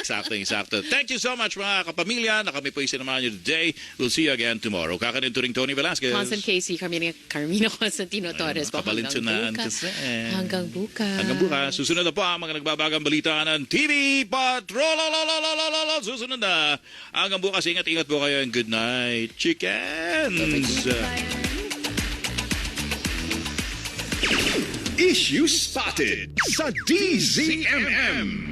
Eksakto. Thank you so much mga kapamilya na kami po isinamahan nyo today. We'll see you again tomorrow. Kakanito ring Tony Velasquez. Constant Casey, Carmina Constantino Torres po. Kabalinsunaan kasi. Hanggang bukas. Hanggang bukas. Susunod na po ang mga nagbabagang balita ng TV Patrol. Susunod na. Hanggang bukas, ingat po kayo and good night, chickens. Issue spotted sa DZMM.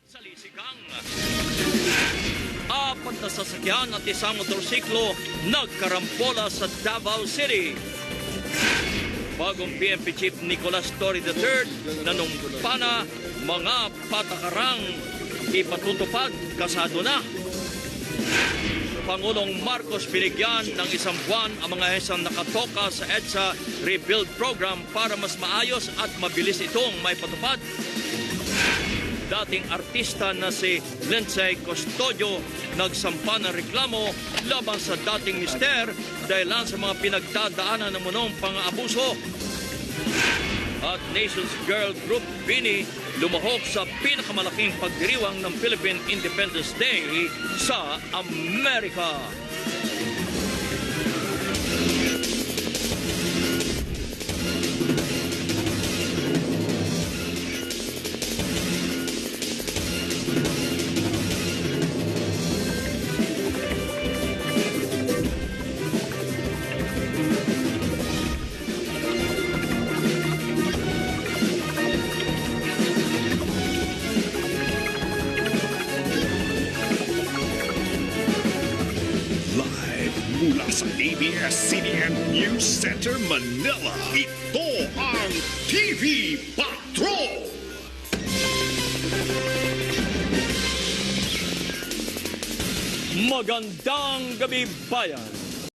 Salisigang. Apat na sasakyan at isang motorsiklo nagkarampola sa Davao City. Bagong PNP Chief Nicolas Torre III nanumpa na mga patakarang ipatutupad kasado na. Pangulong Marcos binigyan ng isang buwan ang mga hesang nakatoka sa EDSA Rebuild Program para mas maayos at mabilis itong may patupad. Dating artista na si Lindsay Custodio nagsampa ng reklamo laban sa dating mister dahil lang sa mga pinagdadaanan ng munong pang-abuso. At Nations Girl Group Bini lumahok sa pinakamalaking pagdiriwang ng Philippine Independence Day sa Amerika. Mula sa ABS-CBN News Center, Manila, ito ang TV Patrol! Magandang gabi, bayan!